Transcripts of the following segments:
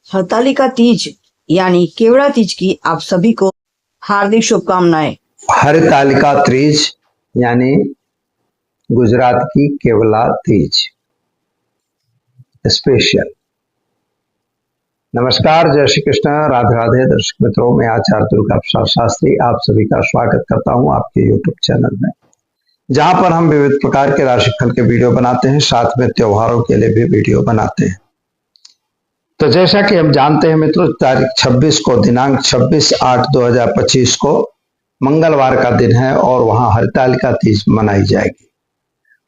हरतालिका तीज यानी केवड़ा तीज की आप सभी को हार्दिक शुभकामनाएं। हरतालिका तीज यानी गुजरात की केवला तीज स्पेशल। नमस्कार, जय श्री कृष्ण, राधे राधे। दर्शक मित्रों, मैं आचार्य दुर्गा प्रसाद शास्त्री आप सभी का स्वागत करता हूं आपके यूट्यूब चैनल में, जहां पर हम विविध प्रकार के राशिफल के वीडियो बनाते हैं, साथ में त्योहारों के लिए भी वीडियो बनाते हैं। तो जैसा कि हम जानते हैं मित्रों, तारीख 26 को, दिनांक 26/8/2025 को मंगलवार का दिन है और वहां हरतालिका तीज मनाई जाएगी।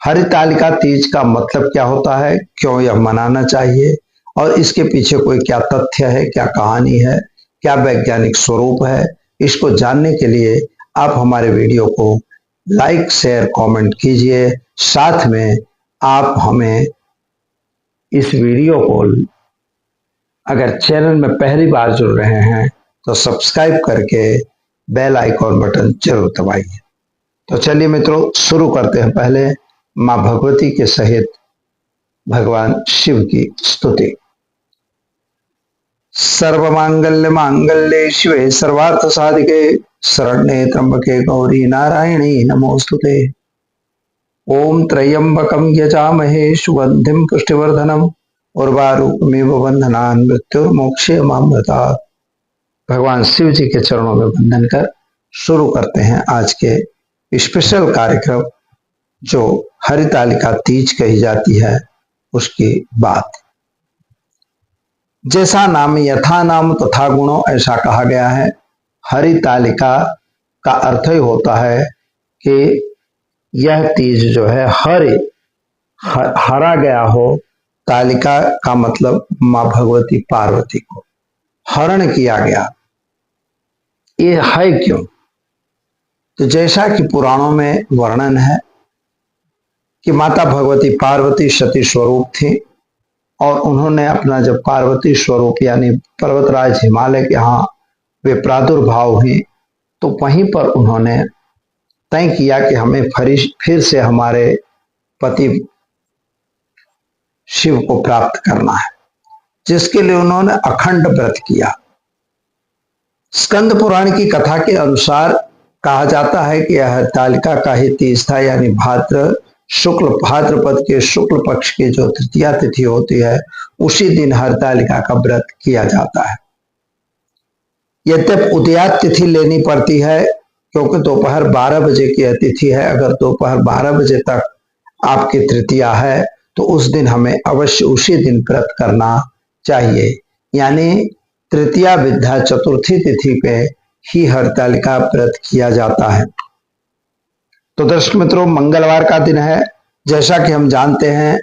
हरतालिका तीज का मतलब क्या होता है, क्यों यह मनाना चाहिए और इसके पीछे कोई क्या तथ्य है, क्या कहानी है, क्या वैज्ञानिक स्वरूप है, इसको जानने के लिए आप हमारे वीडियो को लाइक शेयर कमेंट कीजिए। साथ में आप हमें इस वीडियो को अगर चैनल में पहली बार जुड़ रहे हैं तो सब्सक्राइब करके बेल आइकॉन बटन जरूर दबाइए। तो चलिए मित्रों, शुरू करते हैं। पहले मां भगवती के सहित भगवान शिव की स्तुति। सर्वमांगल्य मांगल्ये शिवे सर्वार्थ साधिके शरण्ये त्र्यंबके गौरी नारायणी नमोस्तुते। ओम त्र्यंबकं यजामहे सुगंधिं पुष्टिवर्धनम् उर्वारुकमिव बंधनान् मृत्युर्मोक्षे मामृतात्। भगवान शिव जी के चरणों में वंदन कर शुरू करते हैं आज के स्पेशल कार्यक्रम, जो हरतालिका तीज कही जाती है उसकी बात। जैसा नाम यथा नाम तथा गुणों, ऐसा कहा गया है। हरतालिका का अर्थ ही होता है कि यह तीज जो है हरा गया हो। तालिका का मतलब मां भगवती पार्वती को हरण किया गया। ये है क्यों? तो जैसा कि पुराणों में वर्णन है कि माता भगवती पार्वती सती स्वरूप थी और उन्होंने अपना जब पार्वती स्वरूप यानी पर्वतराज हिमालय के यहाँ वे प्रादुर्भाव हुई, तो वहीं पर उन्होंने तय किया कि हमें फिर से हमारे पति शिव को प्राप्त करना है, जिसके लिए उन्होंने अखंड व्रत किया। स्कंद पुराण की कथा के अनुसार कहा जाता है कि यह हरतालिका का ही तीज था, यानी भाद्रपद के शुक्ल पक्ष की जो तृतीया तिथि होती है, उसी दिन हरतालिका का व्रत किया जाता है। यद्यप उदयात तिथि लेनी पड़ती है, क्योंकि दोपहर 12 बजे की यह तिथि है। अगर दोपहर 12 बजे तक आपकी तृतीया है तो उस दिन हमें अवश्य उसी दिन व्रत करना चाहिए, यानी तृतीया विद्या चतुर्थी तिथि पे ही हरतालिका व्रत किया जाता है। तो दर्शक मित्रों, मंगलवार का दिन है। जैसा कि हम जानते हैं,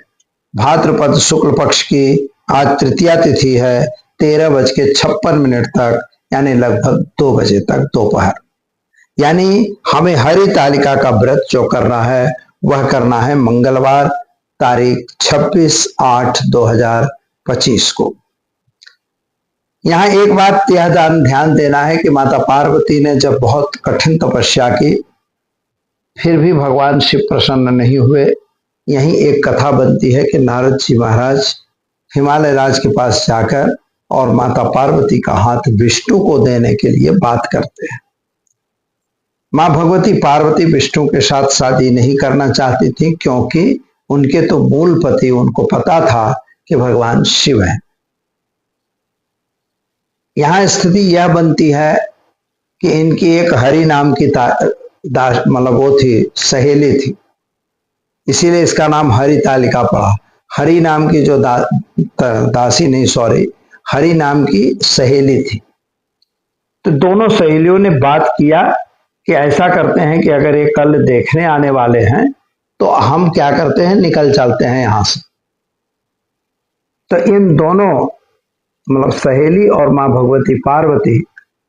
भाद्रपद शुक्ल पक्ष की आज तृतीया तिथि है। 13:56 तक, यानी लगभग 2 बजे तक दोपहर, यानी हमें हरतालिका का व्रत जो करना है वह करना है मंगलवार तारीख 26/8/2025 को। यहाँ एक बात यह ध्यान देना है कि माता पार्वती ने जब बहुत कठिन तपस्या की, फिर भी भगवान शिव प्रसन्न नहीं हुए। यही एक कथा बनती है कि नारद जी महाराज हिमालय राज के पास जाकर और माता पार्वती का हाथ विष्णु को देने के लिए बात करते हैं। मां भगवती पार्वती विष्णु के साथ शादी नहीं करना चाहती थी, क्योंकि उनके तो मूल पति, उनको पता था कि भगवान शिव है। यहां स्थिति यह बनती है कि इनकी एक हरि नाम की मतलब वो थी, सहेली थी, इसीलिए इसका नाम हरतालिका पड़ा। हरि नाम की जो हरि नाम की सहेली थी। तो दोनों सहेलियों ने बात किया कि ऐसा करते हैं कि अगर ये कल देखने आने वाले हैं तो हम क्या करते हैं, निकल चलते हैं यहां से। तो इन दोनों मतलब सहेली और मां भगवती पार्वती,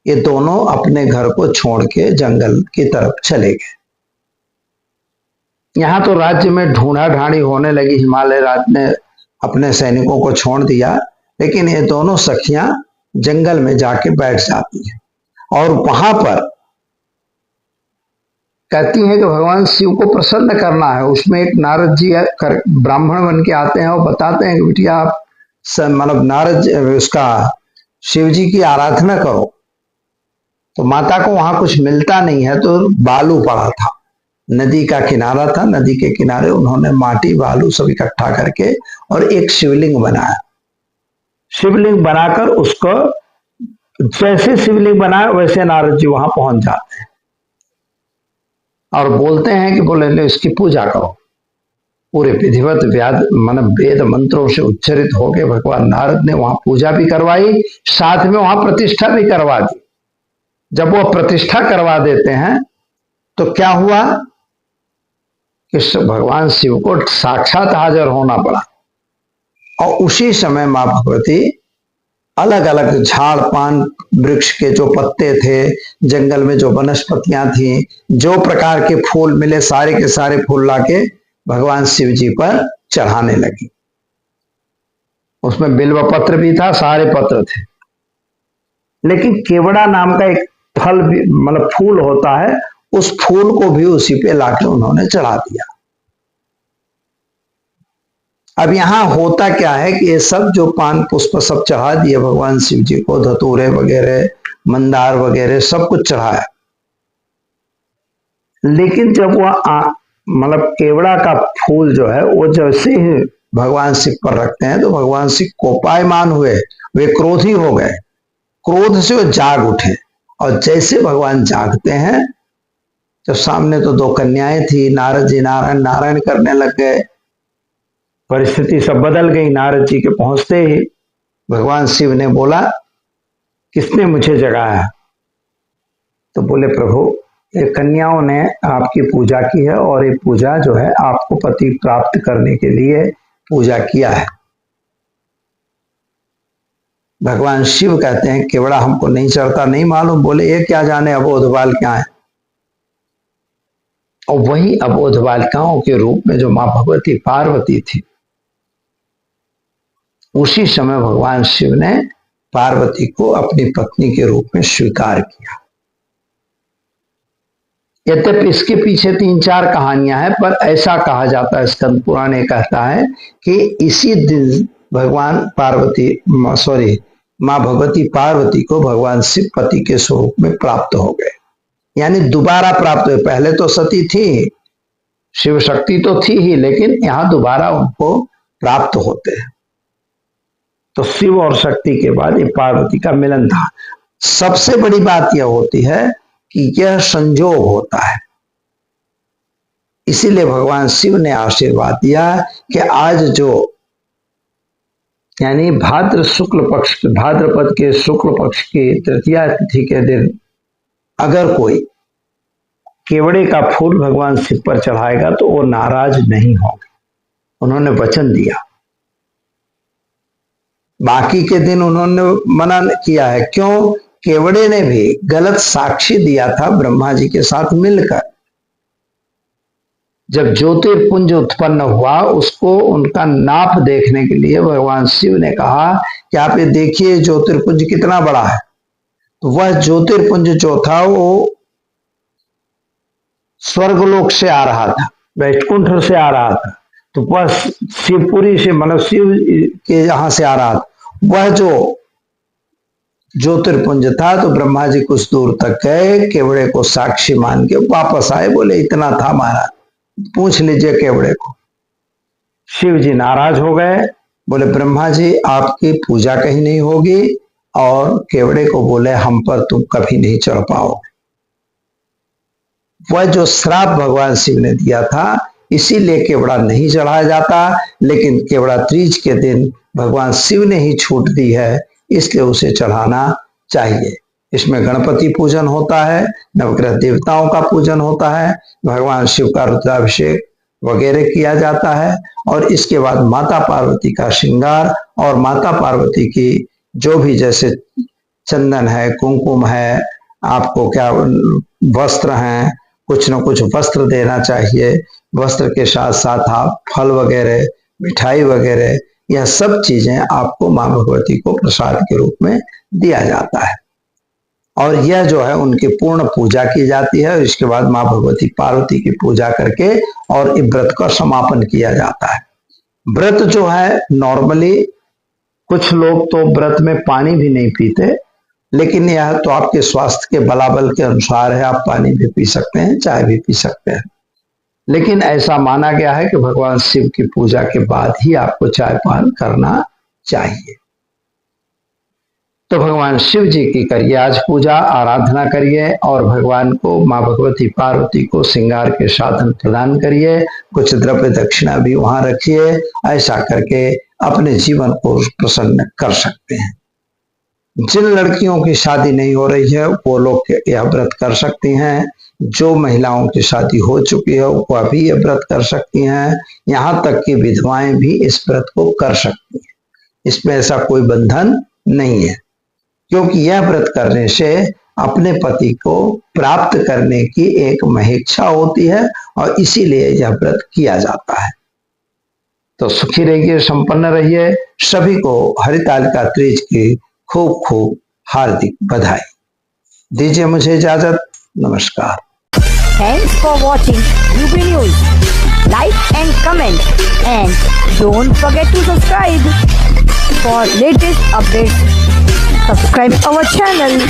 ये दोनों अपने घर को छोड़ के जंगल की तरफ चले गए। यहां तो राज्य में ढूंढा ढांडी होने लगी। हिमालय राज ने अपने सैनिकों को छोड़ दिया, लेकिन ये दोनों सखियां जंगल में जाके बैठ जाती हैं और वहां पर कहती हैं कि भगवान शिव को प्रसन्न करना है। उसमें एक नारद जी ब्राह्मण बन के आते हैं और बताते हैं कि बिटिया, आप मतलब नारद उसका शिव जी की आराधना करो, तो माता को वहां कुछ मिलता नहीं है, तो बालू पड़ा था, नदी का किनारा था, नदी के किनारे उन्होंने माटी बालू सब इकट्ठा करके और एक शिवलिंग बनाया। शिवलिंग बनाकर उसको, जैसे शिवलिंग बनाया वैसे नारद जी वहां पहुंच जाते हैं और बोलते हैं कि बोले ले इसकी पूजा करो। पूरे विधिवत वेद मंत्रों से उच्चरित होकर भगवान नारद ने वहां पूजा भी करवाई, साथ में वहां प्रतिष्ठा भी करवा दी। जब वो प्रतिष्ठा करवा देते हैं तो क्या हुआ कि भगवान शिव को साक्षात हाजिर होना पड़ा। और उसी समय मां भगवती अलग अलग झाड़ पान वृक्ष के जो पत्ते थे, जंगल में जो वनस्पतियां थी, जो प्रकार के फूल मिले, सारे के सारे फूल लाके भगवान शिव जी पर चढ़ाने लगी। उसमें बिल्व पत्र भी था, सारे पत्र थे, लेकिन केवड़ा नाम का एक फल भी मतलब फूल होता है, उस फूल को भी उसी पे लाके उन्होंने चढ़ा दिया। अब यहां होता क्या है कि ये सब जो पान पुष्प सब चढ़ा दिए भगवान शिव जी को, धतूरे वगैरह, मंदार वगैरह सब कुछ चढ़ाया, लेकिन जब वह मतलब केवड़ा का फूल जो है वो जैसे ही भगवान शिव पर रखते हैं तो भगवान शिव कोपायमान हुए, वे क्रोधी हो गए, क्रोध से वो जाग उठे। और जैसे भगवान जागते हैं तो सामने तो दो कन्याएं थी, नारद जी नारायण नारायण करने लग गए। परिस्थिति सब बदल गई। नारद जी के पहुंचते ही भगवान शिव ने बोला, किसने मुझे जगाया? तो बोले, प्रभु ये कन्याओं ने आपकी पूजा की है और ये पूजा जो है आपको पति प्राप्त करने के लिए पूजा किया है। भगवान शिव कहते हैं केवड़ा हमको नहीं चढ़ता, नहीं मालूम। बोले ये क्या जाने अबोध बाल क्या है। और वही अबोध बालिकाओं के रूप में जो मां भगवती पार्वती थी, उसी समय भगवान शिव ने पार्वती को अपनी पत्नी के रूप में स्वीकार किया। यद्यपि इसके पीछे 3-4 कहानियां हैं, पर ऐसा कहा जाता है, स्कंद पुराण ये कहता है कि इसी दिन भगवान मां भगवती पार्वती को भगवान शिव पति के स्वरूप में प्राप्त हो गए, यानी दोबारा प्राप्त हुए। पहले तो सती थी, शिव शक्ति तो थी ही, लेकिन यहां दोबारा उनको प्राप्त होते हैं। तो शिव और शक्ति के बाद ये पार्वती का मिलन था। सबसे बड़ी बात यह होती है कि यह संजोग होता है, इसीलिए भगवान शिव ने आशीर्वाद दिया कि आज जो यानी भाद्रपद के शुक्ल पक्ष की तृतीया तिथि के दिन अगर कोई केवड़े का फूल भगवान शिव पर चढ़ाएगा तो वो नाराज नहीं होंगे। उन्होंने वचन दिया। बाकी के दिन उन्होंने मना किया है। क्यों? केवड़े ने भी गलत साक्षी दिया था ब्रह्मा जी के साथ मिलकर। जब ज्योतिर्पुंज उत्पन्न हुआ, उसको उनका नाप देखने के लिए भगवान शिव ने कहा कि आप ये देखिए ज्योतिर्पुंज कितना बड़ा है। तो वह ज्योतिर्पुंज जो था वो स्वर्गलोक से आ रहा था, वैकुंठ से आ रहा था। तो वह शिवपुरी से मतलब शिव के यहां से आ रहा था। वह जो ज्योतिर्पुंज था, तो ब्रह्मा जी कुछ दूर तक गए, केवड़े को साक्षी मान के वापस आए। बोले इतना था महाराज, पूछ लीजिए केवड़े को। शिव जी नाराज हो गए, बोले ब्रह्मा जी आपकी पूजा कहीं नहीं होगी, और केवड़े को बोले हम पर तुम कभी नहीं चढ़ पाओ। वह जो श्राप भगवान शिव ने दिया था, इसीलिए केवड़ा नहीं चढ़ाया जाता, लेकिन केवड़ा तीज के दिन भगवान शिव ने ही छूट दी है, इसलिए उसे चढ़ाना चाहिए। इसमें गणपति पूजन होता है, नवग्रह देवताओं का पूजन होता है, भगवान शिव का रुद्राभिषेक वगैरह किया जाता है, और इसके बाद माता पार्वती का श्रृंगार और माता पार्वती की जो भी जैसे चंदन है, कुमकुम है, आपको क्या वस्त्र हैं, कुछ न कुछ वस्त्र देना चाहिए। वस्त्र के साथ साथ आप फल वगैरह, मिठाई वगैरह, यह सब चीजें आपको मां भगवती को प्रसाद के रूप में दिया जाता है। और यह जो है उनकी पूर्ण पूजा की जाती है। और इसके बाद मां भगवती पार्वती की पूजा करके और इस व्रत का समापन किया जाता है। व्रत जो है नॉर्मली कुछ लोग तो व्रत में पानी भी नहीं पीते, लेकिन यह तो आपके स्वास्थ्य के बलाबल के अनुसार है। आप पानी भी पी सकते हैं, चाय भी पी सकते हैं, लेकिन ऐसा माना गया है कि भगवान शिव की पूजा के बाद ही आपको चाय पान करना चाहिए। तो भगवान शिव जी की करिए आज पूजा, आराधना करिए और भगवान को, माँ भगवती पार्वती को श्रृंगार के साधन प्रदान करिए। कुछ द्रव्य दक्षिणा भी वहां रखिए। ऐसा करके अपने जीवन को प्रसन्न कर सकते हैं। जिन लड़कियों की शादी नहीं हो रही है वो लोग यह व्रत कर सकती हैं। जो महिलाओं की शादी हो चुकी है वो भी यह व्रत कर सकती हैं। यहाँ तक कि विधवाएं भी इस व्रत को कर सकती हैं। इसमें ऐसा कोई बंधन नहीं है, क्योंकि यह व्रत करने से अपने पति को प्राप्त करने की एक महेच्छा होती है और इसीलिए यह व्रत किया जाता है। तो सुखी रहिए, संपन्न रहिए। सभी को हरितालिका तीज की खूब खूब हार्दिक बधाई। दीजिए मुझे इजाजत। नमस्कार। Thanks for watching UB News. Like and comment, and don't forget to subscribe for latest updates. Subscribe our channel.